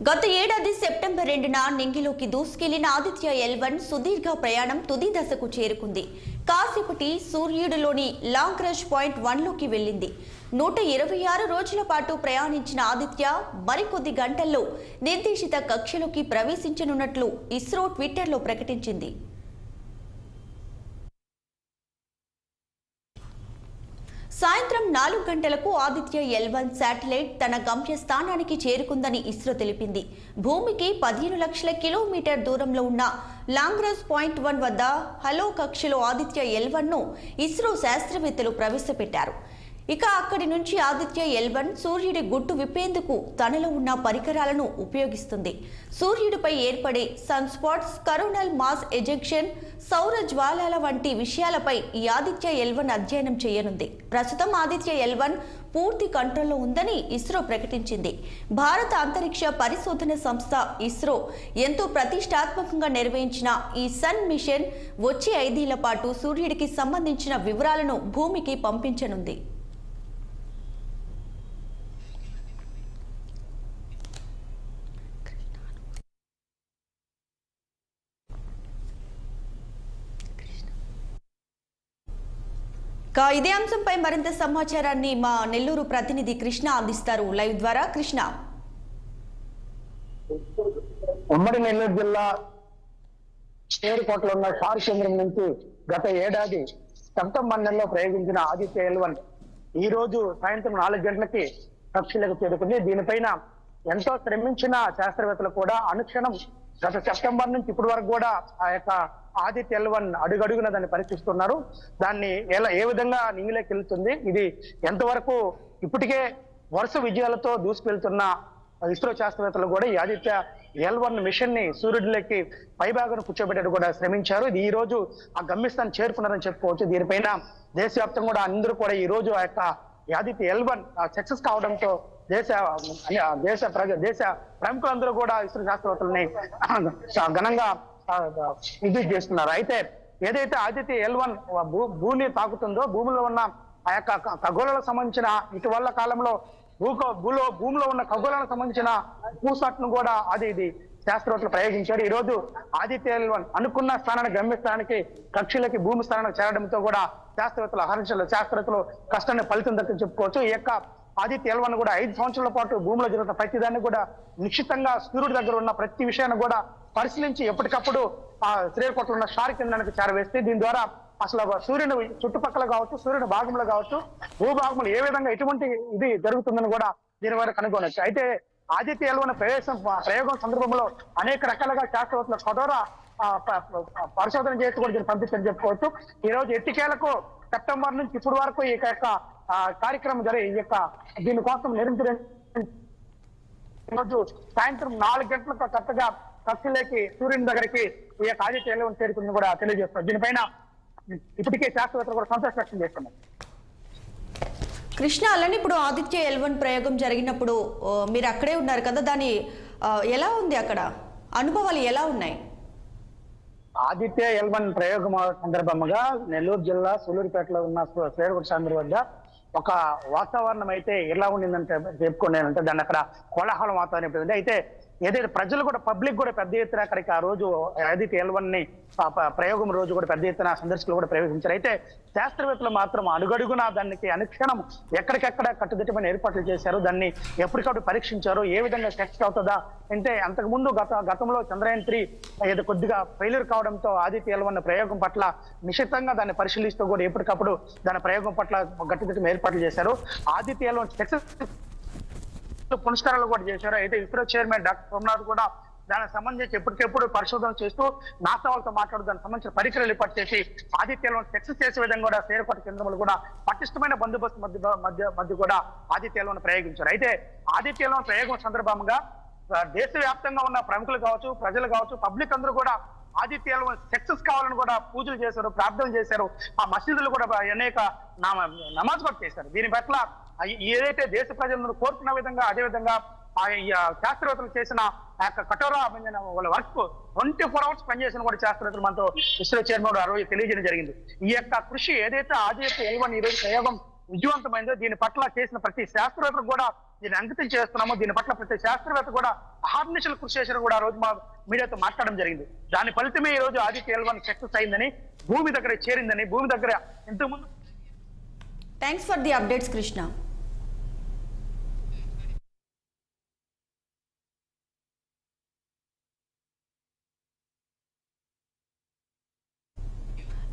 గత ఏడాది September 2న నింగిలోకి దూసుకెళ్లిన Aditya L1 సుదీర్ఘ ప్రయాణం తుది దశకు చేరుకుంది. కాసేపటి సూర్యుడిలోని లాంగ్రాంజ్ పాయింట్ 1లోకి వెళ్లింది. 126 రోజుల పాటు ప్రయాణించిన ఆదిత్య మరికొద్ది గంటల్లో నిర్దేశిత కక్షలోకి ప్రవేశించనున్నట్లు ఇస్రో ట్విట్టర్లో ప్రకటించింది. సాయంత్రం 4 గంటలకు ఆదిత్య L1 శాటిలైట్ తన గమ్యస్థానానికి చేరుకుందని ఇస్రో తెలిపింది. భూమికి 15 లక్షల కిలోమీటర్ దూరంలో ఉన్న లాంగ్రాంజ్ పాయింట్ 1 వద్ద హలో కక్షలో ఆదిత్య L1ను ఇస్రో శాస్త్రవేత్తలు ప్రవేశపెట్టారు. ఇక అక్కడి నుంచి ఆదిత్య L1 సూర్యుడి గుట్టు విప్పేందుకు తనలో ఉన్న పరికరాలను ఉపయోగిస్తుంది. సూర్యుడిపై ఏర్పడే sun spots, coronal mass ejection, సౌర జ్వాలాల వంటి విషయాలపై ఈ ఆదిత్య L1 అధ్యయనం చేయనుంది. ప్రస్తుతం ఆదిత్య L1 పూర్తి కంట్రోల్లో ఉందని ఇస్రో ప్రకటించింది. భారత అంతరిక్ష పరిశోధన సంస్థ ఇస్రో ఎంతో ప్రతిష్టాత్మకంగా నిర్వహించిన ఈ సన్ మిషన్ వచ్చే 5 ఏళ్ల పాటు సూర్యుడికి సంబంధించిన వివరాలను భూమికి పంపించనుంది. ఇదే అంశంపై మరింత సమాచారాన్ని మా నెల్లూరు ప్రతినిధి కృష్ణ అందిస్తారు లైవ్ ద్వారా. కృష్ణ, ఉమ్మడి నెల్లూరు జిల్లా చేరుకోటలో ఉన్న షార్ కేంద్రం నుంచి గత ఏడాది సెప్టెంబర్ నెలలో ప్రయోగించిన ఆదిత్య L1 ఈ రోజు సాయంత్రం 4 గంటలకి కక్షలకు చేరుకుంది. దీనిపైన ఎంతో శ్రమించిన శాస్త్రవేత్తలు కూడా అనుక్షణం గత సెప్టెంబర్ నుంచి ఇప్పటి వరకు కూడా ఆ యొక్క ఆదిత్య L1 అడుగడుగున దాన్ని పరీక్షిస్తున్నారు. దాన్ని ఏ విధంగా నింగిలోకి వెళ్తుంది, ఇది ఎంతవరకు ఇప్పటికే వరుస విజయాలతో దూసుకెళ్తున్న ఇస్రో శాస్త్రవేత్తలు కూడా ఈ ఆదిత్య L1 మిషన్ ని సూర్యుడిలోకి పైభాగం కూర్చోబెట్టడం కూడా శ్రమించారు. ఇది ఈ రోజు ఆ గమ్యస్థానం చేరుకున్నారని చెప్పుకోవచ్చు. దీనిపైన దేశవ్యాప్తంగా కూడా అందరూ కూడా ఈ రోజు ఆ యొక్క ఆదిత్య L1 సక్సెస్ కావడంతో దేశ ప్రముఖులందరూ కూడా ఇస్రో శాస్త్రవేత్తలని ఘనంగా ఇది చేస్తున్నారు. అయితే ఏదైతే ఆదిత్య L1 భూమిని తాకుతుందో, భూమిలో ఉన్న ఆ యొక్క ఖగోళాలకు సంబంధించిన ఇటీవల కాలంలో భూమిలో ఉన్న ఖగోళాలకు సంబంధించిన పూసాట్ను కూడా ఇది శాస్త్రవేత్తలు ప్రయోగించారు. ఈ రోజు ఆదిత్య L1 అనుకున్న స్థానానికి గమ్యస్థానానికి కక్షలకి భూమి స్థానానికి చేరడంతో కూడా శాస్త్రవేత్తలు కష్టాన్ని ఫలితం దక్కని చెప్పుకోవచ్చు. ఈ యొక్క ఆదిత్య L1 కూడా 5 సంవత్సరాల పాటు భూమిలో జరుగుతున్న ప్రతి దాన్ని కూడా నిశ్చితంగా సూర్యుడి దగ్గర ఉన్న ప్రతి విషయాన్ని కూడా పరిశీలించి ఎప్పటికప్పుడు ఆ శ్రీహరికోటలో ఉన్న షార్ కేంద్రానికి చేరవేస్తే దీని ద్వారా అసలు సూర్యుని చుట్టుపక్కల కావచ్చు, సూర్యుని భాగంలో కావచ్చు, భూభాగంలో ఏ విధంగా ఎటువంటి ఇది జరుగుతుందని కూడా దీని వరకు కనుగొనవచ్చు. అయితే ఆదిత్య L1 ప్రయోగం సందర్భంలో అనేక రకాలుగా శాస్త్రవేత్తలు కఠోర పరిశోధన చేసి కూడా దీన్ని పంపించని చెప్పుకోవచ్చు. ఈ రోజు ఎట్టికేలకు సెప్టెంబర్ నుంచి ఇప్పటి వరకు ఈ యొక్క కార్యక్రమం జరిగి దీనికోసం నిరంతరం ఈరోజు సాయంత్రం 4 గంటలకు కరెక్ట్గా కక్షలోకి సూర్యుని దగ్గరికి ఈ యొక్క ఆదిత్య L1 చేరుకుందని కూడా తెలియజేస్తున్నారు. దీనిపైన ఇప్పటికే శాస్త్రవేత్తలు కూడా సంతోషం వ్యక్తం చేస్తున్నారు. కృష్ణ, అలానే ఇప్పుడు ఆదిత్య L1 ప్రయోగం జరిగినప్పుడు మీరు అక్కడే ఉన్నారు కదా, దాని ఎలా ఉంది, అక్కడ అనుభవాలు ఎలా ఉన్నాయి? ఆదిత్య L1 ప్రయోగం సందర్భంగా నెల్లూరు జిల్లా సూలూరుపేటలో ఉన్న శ్రీహరికోట సాంద్ర వద్ద ఒక వాతావరణం అయితే ఎలా ఉండిందంటే చెప్పుకున్నానంటే దాన్ని అక్కడ కోలాహలం వాతావరణం. అయితే ఏదైతే ప్రజలు కూడా పబ్లిక్ కూడా పెద్ద ఎత్తున అక్కడికి ఆ రోజు ఆదిత్య L1 ని ప్రయోగం రోజు కూడా పెద్ద ఎత్తున సందర్శకులు కూడా ప్రవేశించారు. అయితే శాస్త్రవేత్తలు మాత్రం అడుగడుగున దానికి అనుక్షణం ఎక్కడికెక్కడ కట్టుదిట్టమైన ఏర్పాట్లు చేశారు. దాన్ని ఎప్పటికప్పుడు పరీక్షించారు. ఏ విధంగా సక్సెస్ అవుతుందా అంటే అంతకుముందు గతంలో చంద్రయాన్ 3 ఏదో కొద్దిగా ఫెయిల్యూర్ కావడంతో ఆదిత్య L1 ప్రయోగం పట్ల నిశ్చితంగా దాన్ని పరిశీలిస్తూ కూడా ఎప్పటికప్పుడు దాని ప్రయోగం పట్ల గట్టుదిట్టమైన ఏర్పాట్లు చేశారు. ఆదిత్య L1 సక్సెస్ పునస్కారాలు కూడా చేశారు. అయితే ఇస్రో చైర్మన్ డాక్టర్ సోమనాథ్ కూడా దానికి సంబంధించి ఎప్పటికెప్పుడు పరిశోధన చేస్తూ నాసా వాళ్ళతో మాట్లాడుతూ దానికి సంబంధించిన పరికరాలు ఏర్పాటు చేసి ఆదిత్య L1 సక్సెస్ చేసే విధంగా కూడా శ్రీహరికోట కేంద్రంలో కూడా పటిష్టమైన బందోబస్తు మధ్య కూడా ఆదిత్య L1 ప్రయోగించారు. అయితే ఆదిత్య L1 ప్రయోగం సందర్భంగా దేశవ్యాప్తంగా ఉన్న ప్రముఖులు కావచ్చు, ప్రజలు కావచ్చు, పబ్లిక్ అందరూ కూడా ఆదిత్య L1 సక్సెస్ కావాలని కూడా పూజలు చేశారు, ప్రార్థనలు చేశారు. ఆ మసీదులు కూడా అనేక నమాజ్ కూడా చేశారు. దీని పట్ల ఏదైతే దేశ ప్రజలందరూ కోరుకున్న విధంగా అదే విధంగా శాస్త్రవేత్తలు చేసిన కఠోర వాళ్ళ వర్క్ 24 hours పనిచేసిన కూడా శాస్త్రవేత్తలు మనతో ఇస్రో చైర్మన్ ఆ రోజు తెలియజేయడం జరిగింది. ఈ యొక్క కృషి ఏదైతే ఆదిత్య L1 ఈ రోజు ప్రయోగం విజయవంతమైందో దీని పట్ల చేసిన ప్రతి శాస్త్రవేత్తలు కూడా దీన్ని అంకితం చేస్తున్నాము. దీని పట్ల ప్రతి శాస్త్రవేత్త కూడా అహర్నిశలు కృషి చేసిన కూడా ఆ రోజు మా మీడియాతో మాట్లాడడం జరిగింది. దాని ఫలితమే ఈ రోజు ఆదిత్య L1 సక్సెస్ అయిందని, భూమి దగ్గర చేరిందని, భూమి దగ్గర ఇంతకుముందు. Thanks for the updates Krishna.